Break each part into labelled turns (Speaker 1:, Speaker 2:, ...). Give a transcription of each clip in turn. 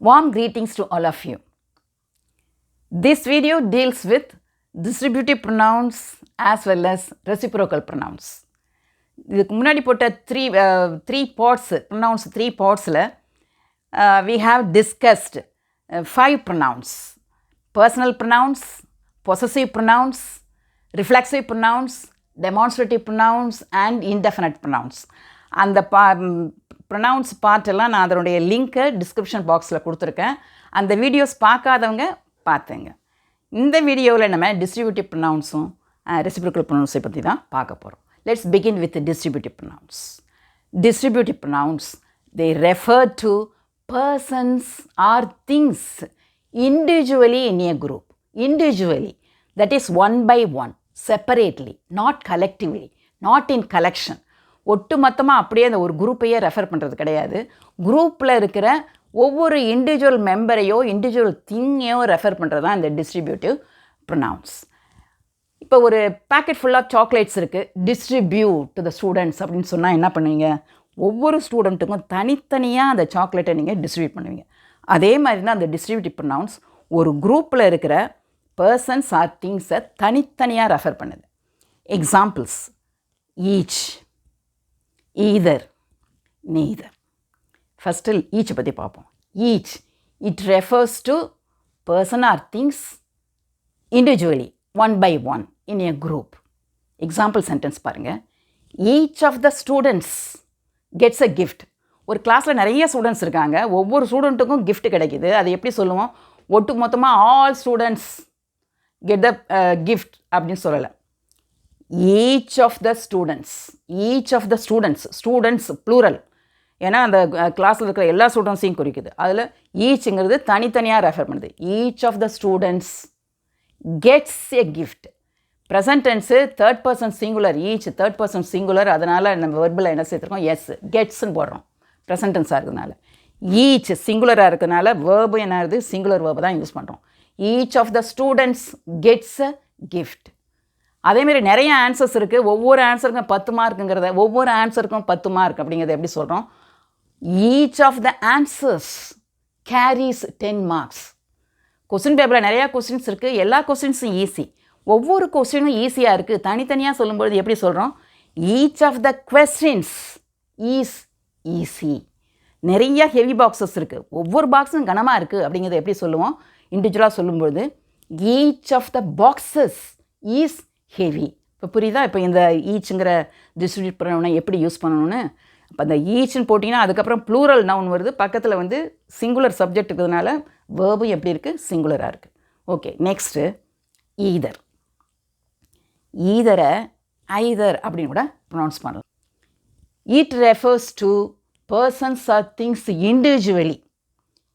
Speaker 1: Warm greetings to all of you. This video deals with distributive pronouns as well as reciprocal pronouns. இதுக்கு முன்னாடி போட்ட three பார்ட்ஸில் we have discussed 5 pronouns: personal pronouns, possessive pronouns, reflexive pronouns, demonstrative pronouns and indefinite pronouns. அந்த pronounce பார்ட்டெல்லாம் நான் அதனுடைய லிங்க்கை description பாக்ஸில் கொடுத்துருக்கேன். அந்த வீடியோஸ் பார்க்காதவங்க பார்த்துங்க. இந்த வீடியோவில் நம்ம டிஸ்ட்ரிபியூட்டிவ் ப்ரொனவுன்ஸும் ரெசிப்ரோக்கல் ப்ரொனவுன்ஸை பற்றி தான் பார்க்க போகிறோம். Let's begin with distributive pronounce. Distributive pronouns, they refer to persons or things individually in a group. Individually, that is one by one, separately, not collectively, not in collection. ஒட்டு மொத்தமாக அப்படியே அந்த ஒரு குரூப்பையே refer பண்ணுறது கிடையாது. குரூப்பில் இருக்கிற ஒவ்வொரு இண்டிவிஜுவல் மெம்பரையோ இண்டிவிஜுவல் திங்கையோ ரெஃபர் பண்ணுறது தான் இந்த டிஸ்ட்ரிபியூட்டிவ் ப்ரொனவுன்ஸ். இப்போ ஒரு பேக்கெட் ஃபுல்லாக சாக்லேட்ஸ் இருக்குது, டிஸ்ட்ரிபியூட் டு த ஸ்டூடெண்ட்ஸ் அப்படின்னு சொன்னால் என்ன பண்ணுவீங்க? ஒவ்வொரு ஸ்டூடெண்ட்டுக்கும் தனித்தனியாக அந்த சாக்லேட்டை நீங்கள் டிஸ்ட்ரிபியூட் பண்ணுவீங்க. அதே மாதிரி தான் அந்த டிஸ்ட்ரிபியூட்டிவ் ப்ரொனவுன்ஸ் ஒரு குரூப்பில் இருக்கிற பர்சன்ஸ் ஆர் திங்ஸை தனித்தனியாக ரெஃபர் பண்ணுது. Examples: each, either, neither. First each பற்றி பார்ப்போம். Each, it refers to person or things individually, one by one, in a group. Example sentence பாருங்கள். Each of the students gets a gift. ஒரு கிளாஸில் நிறைய students இருக்காங்க, ஒவ்வொரு ஸ்டூடெண்ட்டுக்கும் gift கிடைக்கிது. அது எப்படி சொல்லுவோம்? ஒட்டு மொத்தமாக all students get the gift அப்படின்னு சொல்லலை. Each of the students, each of the students, students plural, ஏன்னா அந்த கிளாஸில் இருக்கிற எல்லா ஸ்டூடெண்ட்ஸையும் குறிக்குது. அதில் ஈச்சுங்கிறது தனித்தனியாக ரெஃபர் பண்ணுது. Each of the students gets a gift. Present tense third person singular, each third person singular, அதனால் நம்ம வெர்பில் என்ன சேர்த்துருக்கோம்? எஸ், கெட்ஸ்ன்னு போடுறோம் ப்ரெசன்ட் டென்ஸாக இருக்கிறதுனால. ஈச் சிங்குலராக இருக்கிறதுனால வேர்பு என்ன ஆகுது? சிங்குலர் வேர்பு தான் யூஸ் பண்ணுறோம். Each of the students gets a gift. அதேமாரி நிறைய ஆன்சர்ஸ் இருக்குது. ஒவ்வொரு ஆன்சருக்கும் 10 மார்க்குங்கிறத, ஒவ்வொரு ஆன்சருக்கும் 10 மார்க் அப்படிங்கிறத எப்படி சொல்கிறோம்? Each of the answers carries 10 marks. Question பேப்பரில் நிறையா கொஸ்டின்ஸ் இருக்குது, எல்லா கொஸ்டின்ஸும் ஈஸி. ஒவ்வொரு கொஸ்டினும் ஈஸியாக இருக்குது. தனித்தனியாக சொல்லும்பொழுது எப்படி சொல்கிறோம்? Each of the questions is easy. நிறைய ஹெவி பாக்ஸஸ் இருக்குது, ஒவ்வொரு பாக்ஸும் கனமாக இருக்குது அப்படிங்கிறத எப்படி சொல்லுவோம்? இண்டிவிஜுவலாக சொல்லும்பொழுது each of the boxes is heavy. இப்போ புரியுதா? இப்போ இந்த ஈச்சுங்கிற டிஸ்ட்ரிபியூட் ப்ரொனவுனை எப்படி யூஸ் பண்ணணும்னு. அப்போ அந்த ஈச்சுன்னு போட்டிங்கன்னா அதுக்கப்புறம் ப்ளூரல் நவுன் வருது, பக்கத்தில் வந்து சிங்குலர் சப்ஜெக்ட் இருக்கிறதுனால வேர்பும் எப்படி இருக்குது? சிங்குலராக இருக்குது. Okay, next either. ஈதரை ஐதர் அப்படின்னு கூட ப்ரொனவுன்ஸ் பண்ணலாம். It refers to persons or things individually.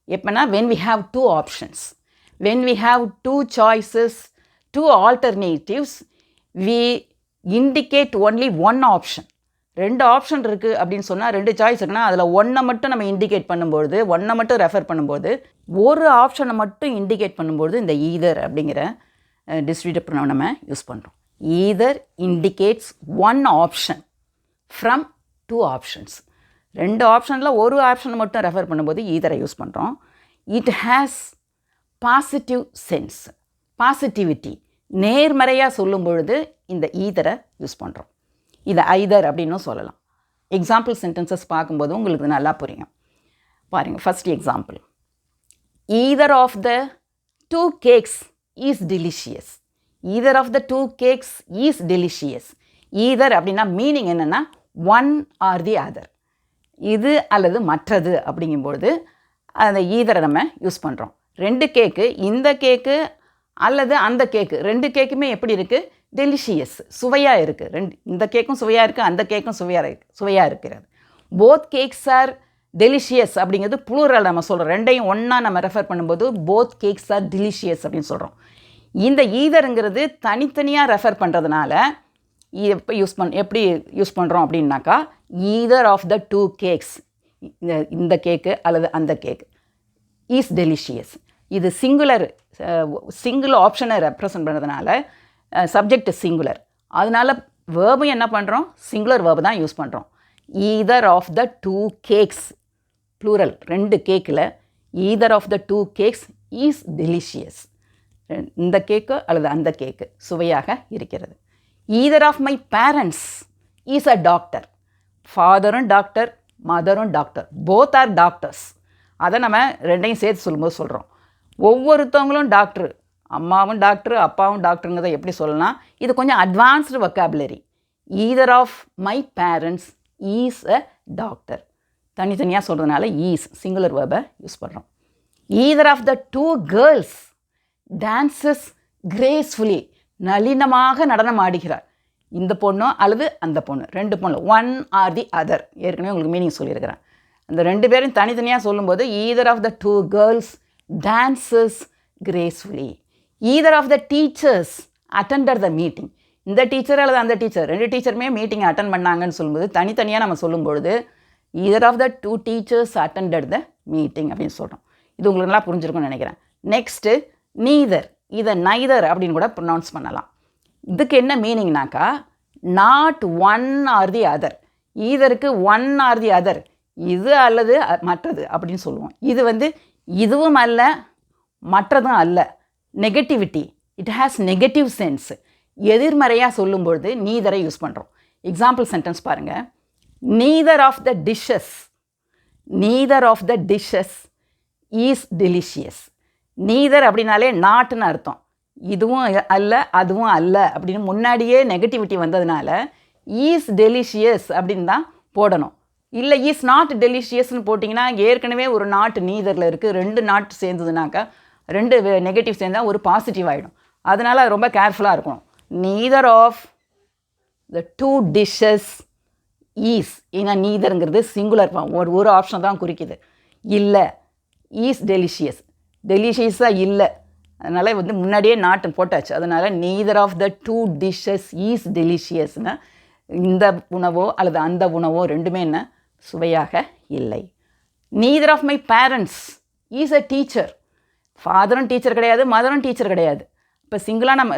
Speaker 1: எப்போனா when we have 2 options, when we have 2 choices, 2 alternatives, we indicate only one option. 2 option இருக்குது அப்படின்னு சொன்னால், 2 சாய்ஸ் இருக்குன்னா அதில் ஒன்றை மட்டும் நம்ம இண்டிகேட் பண்ணும்போது, ஒன்றை மட்டும் ரெஃபர் பண்ணும்போது, ஒரு ஆப்ஷனை மட்டும் இண்டிகேட் பண்ணும்போது இந்த ஈதர் அப்படிங்கிற டிஸ்ட்ரிபியூட்டிவ் ப்ரொனவுன் நம்ம யூஸ் பண்ணுறோம். Either indicates one option from 2 options. 2 ஆப்ஷனில் ஒரு ஆப்ஷனை மட்டும் ரெஃபர் பண்ணும்போது ஈதரை யூஸ் பண்ணுறோம். It has positive sense, positivity, நேர்மறையாக சொல்லும் பொழுது இந்த ஈதரை யூஸ் பண்ணுறோம். இதை ஐதர் அப்படின்னும் சொல்லலாம். எக்ஸாம்பிள் சென்டென்சஸ் பார்க்கும்போது உங்களுக்கு நல்லா புரியும். பாருங்கள், first example: either of the 2 cakes is delicious. Either of the 2 cakes is delicious. Either அப்படின்னா மீனிங் என்னென்னா ஒன் ஆர் தி அதர், இது அல்லது மற்றது. அப்படிங்கும்பொழுது அந்த ஈதரை நம்ம யூஸ் பண்ணுறோம். 2 கேக்கு, இந்த கேக்கு அல்லது அந்த கேக்கு, 2 கேக்குமே எப்படி இருக்குது? டெலிஷியஸ், சுவையாக இருக்குது. இந்த கேக்கும் சுவையாக இருக்குது, அந்த கேக்கும் சுவையாக இருக்கிறது. போத் கேக்ஸ் ஆர் டெலிஷியஸ் அப்படிங்கிறது ப்ளூரல் நம்ம சொல்கிறோம். 2ஐயும் ஒன்றா நம்ம ரெஃபர் பண்ணும்போது போத் கேக்ஸ் ஆர் டெலிஷியஸ் அப்படின்னு சொல்கிறோம். இந்த ஈதருங்கிறது தனித்தனியாக ரெஃபர் பண்ணுறதுனால எப்படி யூஸ் பண்ணுறோம் அப்படின்னாக்கா, ஈதர் ஆஃப் த 2 கேக்ஸ், இந்த கேக்கு அல்லது அந்த கேக்கு இஸ் டெலிஷியஸ். இது சிங்கிள் ஆப்ஷனை ரெப்ரசன்ட் பண்ணுறதுனால சப்ஜெக்ட் சிங்குலர், அதனால் வேர்பும் என்ன பண்ணுறோம்? சிங்குலர் வேர்பு தான் யூஸ் பண்ணுறோம். Either of the 2 cakes, plural, 2 கேக்கில் either of the two cakes is delicious. இந்த கேக்கு அல்லது அந்த கேக்கு சுவையாக இருக்கிறது. either of my parents is a doctor. ஃபாதரும் டாக்டர், மதரும் டாக்டர், போத் ஆர் டாக்டர்ஸ். அதை நம்ம ரெண்டையும் சேர்த்து சொல்லும்போது சொல்கிறோம். ஒவ்வொருத்தவங்களும் டாக்டரு, அம்மாவும் டாக்டரு அப்பாவும் டாக்டருங்கிறத எப்படி சொல்லலாம்? இது கொஞ்சம் advanced vocabulary. either of my parents is a doctor. தனித்தனியாக சொல்கிறதுனால ஈஸ் சிங்குலர் வேர்பை யூஸ் பண்ணுறோம். either of the two girls dances gracefully. நளினமாக நடனம் ஆடுகிறார். இந்த பொண்ணோ அல்லது அந்த பொண்ணு, ரெண்டு பொண்ணு, ஒன் ஆர் தி அதர். ஏற்கனவே உங்களுக்கு மீனிங் சொல்லியிருக்கிறேன். அந்த ரெண்டு பேரும் தனித்தனியாக சொல்லும்போது either of the two girls dances gracefully. either of the teachers attended the meeting. இந்த டீச்சர் அல்லது அந்த டீச்சர், ரெண்டு டீச்சருமே மீட்டிங் அட்டன் பண்ணாங்கன்னு சொல்லும்போது தனித்தனியாக நம்ம சொல்லும்பொழுது either of the two teachers attended the meeting அப்படின்னு சொல்கிறோம். இது உங்களுக்கு நல்லா புரிஞ்சிருக்கும்னு நினைக்கிறேன். Next neither. இதை நைதர் அப்படின்னு கூட ப்ரொனவுன்ஸ் பண்ணலாம். இதுக்கு என்ன மீனிங்னாக்கா, not one or the other. ஈதருக்கு ஒன் ஆர் தி அதர், இது அல்லது மற்றது அப்படின்னு சொல்லுவோம். இது இதுவும் அல்ல மற்றதும் அல்ல. Negativity, it has negative sense. எதிர்மறையாக சொல்லும்பொழுது நீதரை யூஸ் பண்ணுறோம். எக்ஸாம்பிள் சென்டென்ஸ் பாருங்கள். Neither of the dishes, neither of the dishes is delicious. Neither அப்படின்னாலே நாட்டுன்னு அர்த்தம். இதுவும் அல்ல அதுவும் அல்ல அப்படின்னு முன்னாடியே நெகட்டிவிட்டி வந்ததுனால ஈஸ் டெலிஷியஸ் அப்படின்னு தான் போடணும். இல்லை ஈஸ் நாட் டெலிஷியஸ்னு போட்டிங்கன்னா ஏற்கனவே ஒரு நாட்டு நீதரில் இருக்குது, ரெண்டு நாட்டு சேர்ந்ததுனாக்கா ரெண்டு நெகட்டிவ் சேர்ந்தால் ஒரு பாசிட்டிவ் ஆகிடும். அதனால் அது ரொம்ப கேர்ஃபுல்லாக இருக்கணும். Neither of the two dishes is. ஏன்னா நீதருங்கிறது சிங்குலர் ஃபார்ம், ஒரு ஆப்ஷன் தான் குறிக்குது. இல்லை ஈஸ் டெலிஷியஸ், டெலிஷியஸாக இல்லை, அதனால் முன்னாடியே நாட்டு போட்டாச்சு. அதனால் neither of the two dishes is டெலிஷியஸ்னா இந்த உணவோ அல்லது அந்த உணவோ ரெண்டுமே என்ன சுவையாக இல்லை. Neither of my parents is a teacher. ஃபாதரும் டீச்சர் கிடையாது, மதரும் டீச்சர் கிடையாது. இப்போ சிங்கிளாக நம்ம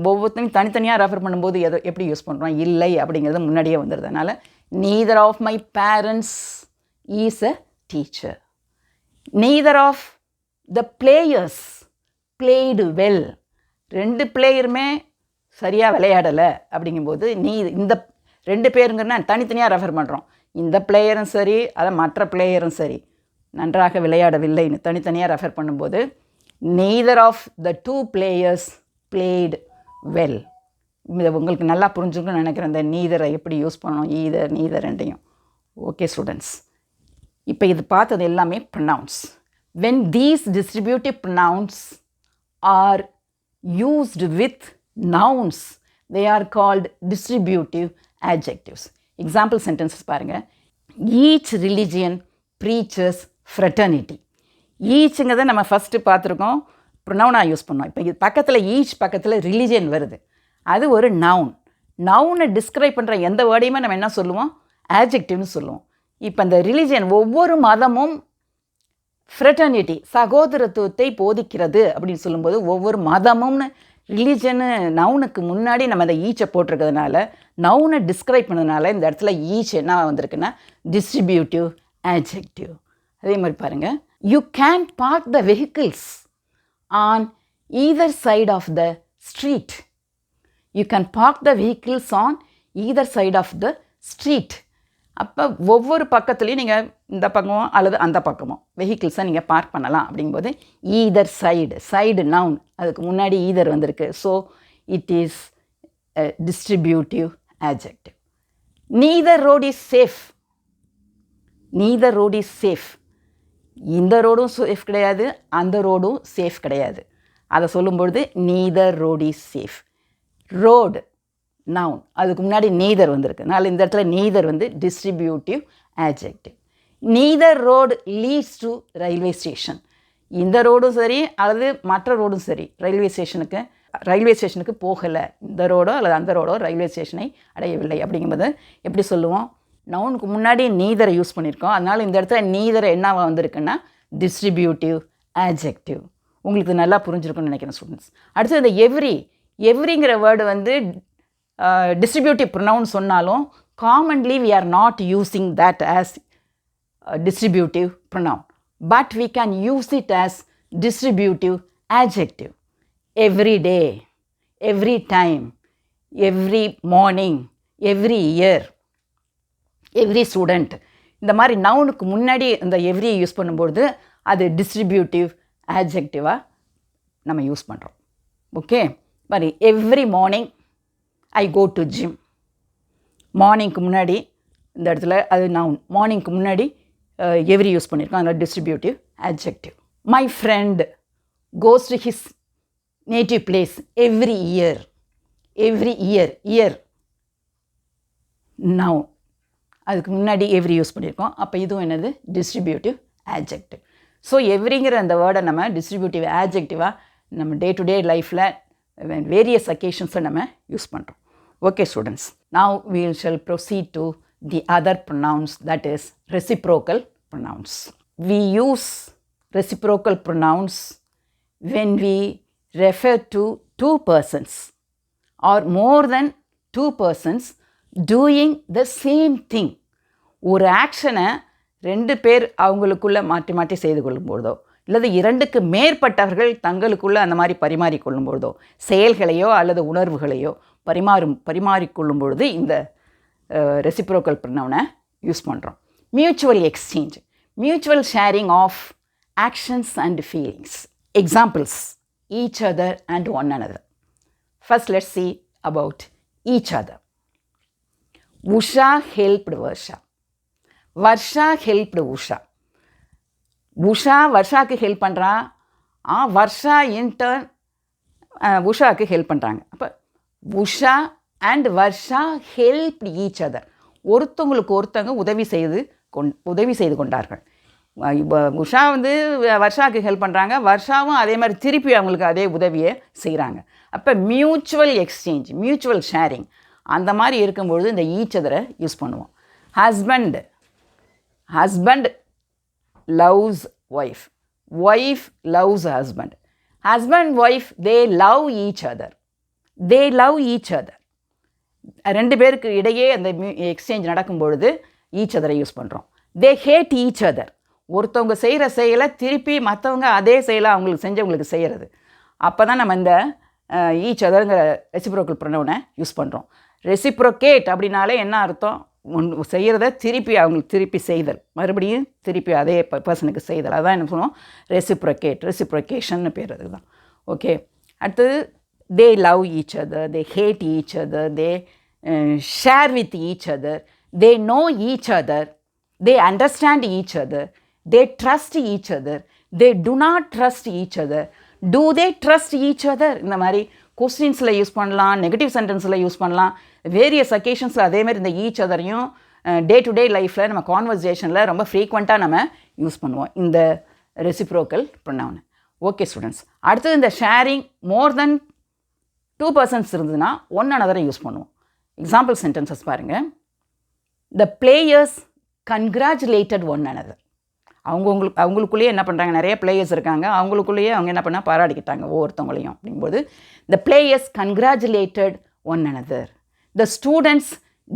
Speaker 1: ஒவ்வொருத்தரையும் தனித்தனியாக ரெஃபர் பண்ணும்போது எப்படி யூஸ் பண்ணுறோம்? இல்லை அப்படிங்கிறது முன்னாடியே வந்துடுது. அதனால் neither of my parents is a teacher. Neither of the players played well. ரெண்டு பிளேயருமே சரியாக விளையாடலை அப்படிங்கும்போது இந்த ரெண்டு பேருங்கன்னா தனித்தனியாக ரெஃபர் பண்ணுறோம். இந்த பிளேயரும் சரி அதை மற்ற பிளேயரும் சரி நன்றாக விளையாடவில்லைன்னு தனித்தனியாக ரெஃபர் பண்ணும்போது neither of the two players played well. இதை உங்களுக்கு நல்லா புரிஞ்சுக்கணும்னு நினைக்கிறேன். இந்த நீதரை எப்படி யூஸ் பண்ணணும், நீதர் ரெண்டையும். ஓகே ஸ்டூடெண்ட்ஸ், இப்போ இது பார்த்தது எல்லாமே pronounce. when these distributive pronouns are used with nouns, they are called distributive adjectives. Example sentences பாருங்கள். each religion preaches fraternity. ஈச்சுங்கிறத நம்ம ஃபஸ்ட்டு பார்த்துருக்கோம், ப்ரொனவுனாக யூஸ் பண்ணோம். இப்போ இது பக்கத்தில் ஈச் பக்கத்தில் ரிலிஜியன் வருது, அது ஒரு நவுன். நவுனை டிஸ்கிரைப் பண்ணுற எந்த வேர்டையுமே நம்ம என்ன சொல்லுவோம்? ஆட்ஜெக்டிவ்னு சொல்லுவோம். இப்போ இந்த ரிலிஜியன் ஒவ்வொரு மதமும் ஃப்ரெட்டர்னிட்டி சகோதரத்துவத்தை போதிக்கிறது அப்படின்னு சொல்லும்போது ஒவ்வொரு மதமும்னு ரிலிஜனு நவுனுக்கு முன்னாடி நம்ம அந்த ஈச்சை போட்டிருக்கிறதுனால நவுனை டிஸ்கிரைப் பண்ணதுனால இந்த இடத்துல ஈச் என்ன வந்திருக்குன்னா டிஸ்ட்ரிபியூட்டிவ் ஆட்ஜெக்டிவ். அதே மாதிரி பாருங்கள், you can park the vehicles on either side of the street. You can park the vehicles on either side of the street. அப்போ ஒவ்வொரு பக்கத்துலேயும் நீங்கள் இந்த பக்கமோ அல்லது அந்த பக்கமோ வெஹிக்கிள்ஸை நீங்கள் பார்க் பண்ணலாம். அப்படிங்கும்போது ஈதர் சைடு நவுன், அதுக்கு முன்னாடி ஈதர் வந்திருக்கு. So it is distributive adjective. Neither road is safe. Neither road is safe. இந்த ரோடும் சேஃப் கிடையாது, அந்த ரோடும் சேஃப் கிடையாது. அதை சொல்லும்பொழுது neither road is safe. Road noun, அதுக்கு முன்னாடி நீதர் வந்திருக்கு. அதனால் இந்த இடத்துல neither distributive adjective. Neither road leads to railway station. இந்த ரோடும் சரி அல்லது மற்ற ரோடும் சரி ரயில்வே ஸ்டேஷனுக்கு போகலை. இந்த ரோடோ அல்லது அந்த ரோடோ ரயில்வே ஸ்டேஷனை அடையவில்லை. அப்படிங்கும்போது எப்படி சொல்லுவோம்? நவுனுக்கு முன்னாடி நீதரை யூஸ் பண்ணியிருக்கோம். அதனால் இந்த இடத்துல நீதரை என்னவா வந்திருக்குன்னா டிஸ்ட்ரிபியூட்டிவ் ஆட்ஜெக்டிவ். உங்களுக்கு நல்லா புரிஞ்சிருக்குன்னு நினைக்கிறேன் ஸ்டூடெண்ட்ஸ். அடுத்து இந்த எவ்ரிங்கிற வேர்டு டிஸ்ட்ரிபியூட்டிவ் ப்ரொனவுன் சொன்னாலும் commonly we are not using that as distributive pronoun. but we can use it as distributive adjective. Every day, every time, every morning, every year, every student. இந்த மாதிரி நவுனுக்கு முன்னாடி இந்த every use பண்ணும்போது அது distributive ஆட்ஜெக்டிவாக நம்ம use பண்ணுறோம். Okay, மாதிரி every morning I go to gym. மார்னிங்க்கு முன்னாடி இந்த இடத்துல அது நவுன், மார்னிங்க்கு முன்னாடி எவ்ரி யூஸ் பண்ணியிருக்கோம், அதில் distributive adjective. My friend goes to his native place every year. Every year, year noun, அதுக்கு முன்னாடி எவ்ரி யூஸ் பண்ணியிருக்கோம். அப்போ இதுவும் என்னது? டிஸ்ட்ரிபியூட்டிவ் ஆட்ஜெக்டிவ். ஸோ எவ்ரிங்கிற அந்த வேர்டை நம்ம டிஸ்ட்ரிபியூட்டிவ் ஆட்ஜெக்டிவாக நம்ம டே டு டே லைஃப்பில் வேரியஸ் அக்கேஷன்ஸை நம்ம யூஸ் பண்ணுறோம். Okay students, now we shall proceed to the other pronouns, that is reciprocal pronouns. We use reciprocal pronouns when we refer to two persons or more than two persons doing the same thing. ஒரு ஆக்ஷனை ரெண்டு பேர் அவங்களுக்குள்ளே மாற்றி மாற்றி செய்து கொள்ளும்போதோ அல்லது இரண்டுக்கு மேற்பட்டவர்கள் தங்களுக்குள்ளே அந்த மாதிரி பரிமாறிக்கொள்ளும் பொழுதோ செயல்களையோ அல்லது உணர்வுகளையோ பரிமாறிக்கொள்ளும் பொழுது இந்த ரெசிப்ரோக்கல் ப்ரொனவுனை யூஸ் பண்ணுறோம். Mutual exchange, mutual sharing of actions and feelings. Examples: each other and one another. First, let's see about each other. Usha helped Varsha. Varsha helped Usha. Usha வர்ஷாவுக்கு ஹெல்ப் பண்ணுறா, வர்ஷா இன்டர்ன் உஷாவுக்கு ஹெல்ப் பண்ணுறாங்க. அப்போ Usha and Varsha help each other. ஒருத்தவங்களுக்கு ஒருத்தவங்க உதவி செய்து கொண்டார்கள். உஷா வர்ஷாவுக்கு ஹெல்ப் பண்ணுறாங்க, வர்ஷாவும் அதே மாதிரி திருப்பி அவங்களுக்கு அதே உதவியை செய்கிறாங்க. அப்போ மியூச்சுவல் எக்ஸ்சேஞ்ச், மியூச்சுவல் ஷேரிங் அந்த மாதிரி இருக்கும்பொழுது இந்த ஈச் அதரை யூஸ் பண்ணுவோம். Husband loves wife, wife loves husband, husband wife they love each other, they love each other. ரெண்டு பேருக்கு இடையே அந்த எக்ஸ்சேஞ்ச் நடக்கும்பொழுது ஈச் அதரை யூஸ் பண்ணுறோம். they hate each other, ஒருத்தவங்க செய்கிற செயலை திருப்பி மற்றவங்க அதே செயலை அவங்களுக்கு செஞ்சவங்களுக்கு செய்கிறது. அப்போ தான் நம்ம இந்த ஈச் அதருங்கிற ரெசிப்ரோக்கல் ப்ரொனவுனை யூஸ் பண்ணுறோம். ரெசிப்ரோகேட் அப்படின்னாலே என்ன அர்த்தம்? செய்கிறத திருப்பி அவங்களுக்கு திருப்பி செய்தல், மறுபடியும் திருப்பி அதே பர்சனுக்கு செய்தல், அதான் என்ன சொல்லுவோம்? ரெசிப்ரோகேட், ரெசிப்ரோகேஷன் பேர் அதுக்கு தான். ஓகே, அடுத்தது they love each other, they hate each other, they share with each other, they know each other, they understand each other, they trust each other, they do not trust each other, do they trust each other. இந்த மாதிரி கொஸ்டின்ஸில் use பண்ணலாம், negative சென்டென்ஸில் use பண்ணலாம், various அக்கேஷன்ஸில் அதேமாதிரி இந்த each அதரையும் day to டே லைஃப்பில் நம்ம கான்வர்சேஷனில் ரொம்ப ஃப்ரீக்வெண்ட்டாக நம்ம யூஸ் பண்ணுவோம் இந்த ரெசிப்ரோக்கல் ப்ரொனவுன். ஓகே ஸ்டூடெண்ட்ஸ், அடுத்தது இந்த ஷேரிங் மோர் தென் 2 persons இருந்ததுன்னா ஒன் அனதரை யூஸ் பண்ணுவோம். எக்ஸாம்பிள் சென்டென்சஸ் பாருங்கள். The players congratulated one another. அவங்களுக்குள்ளேயே என்ன பண்ணுறாங்க, நிறைய பிளேயர்ஸ் இருக்காங்க, அவங்களுக்குள்ளேயே அவங்க என்ன பண்ணால் பாராட்டிக்கிட்டாங்க ஒவ்வொருத்தவங்களையும். அப்படிங்கும்போது the players congratulated one another, the students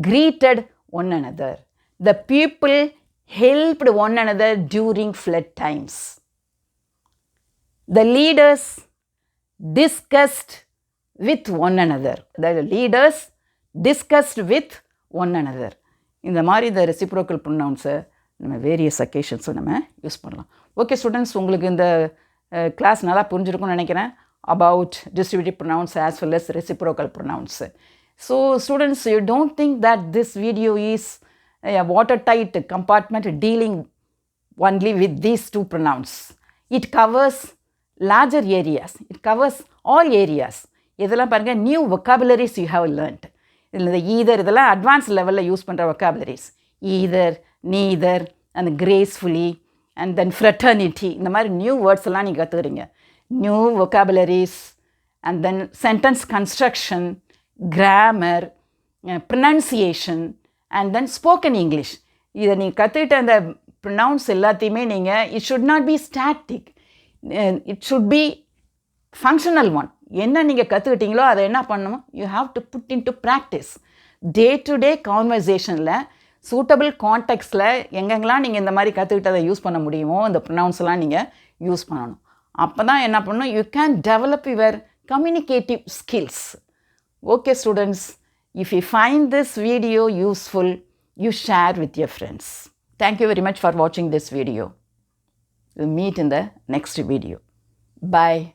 Speaker 1: greeted one another, the people helped one another during flood times, the leaders discussed with one another, the leaders discussed with one another. இந்த மாதிரி இந்த ரெசிப்ரோக்கல் ப்ரொனவுன்ஸை நம்ம various அக்கேஷன்ஸும் நம்ம use பண்ணலாம். Okay students, உங்களுக்கு இந்த class நல்லா புரிஞ்சிருக்கும்னு நினைக்கிறேன் about distributive pronouns as well as reciprocal pronouns. So students, you don't think that this video is a watertight compartment dealing only with these two pronouns. It covers larger areas, it covers all areas. இதெல்லாம் பாருங்கள், new vocabularies you have learnt. இதில் ஈதர் இதெல்லாம் advance லெவலில் use பண்ணுற vocabularies. Either, neither, and gracefully, and then fraternity, இந்த மாதிரி new words எல்லாம் நீங்கள் கற்றுக்குறீங்க. New vocabularies, and then sentence construction, grammar, pronunciation, and then spoken English. இதை நீங்கள் கற்றுக்கிட்ட அந்த ப்ரொனவுன்ஸ் எல்லாத்தையுமே நீங்கள் it should not be static, it should be functional one. என்ன நீங்கள் கற்றுக்கிட்டீங்களோ அதை என்ன பண்ணணும், you have to put into practice. Day to day கான்வர்சேஷனில் சூட்டபிள் கான்டெக்ஸ்டில் எங்கெங்கெல்லாம் நீங்கள் இந்த மாதிரி கற்றுக்கிட்டதை யூஸ் பண்ண முடியுமோ இந்த ப்ரொனவுன்ஸ்லாம் நீங்கள் யூஸ் பண்ணணும். அப்போ தான் என்ன பண்ணணும், you can develop your communicative skills. Okay students, if you find this video useful, you share with your friends. Thank you very much for watching this video. We'll meet in the next video. Bye.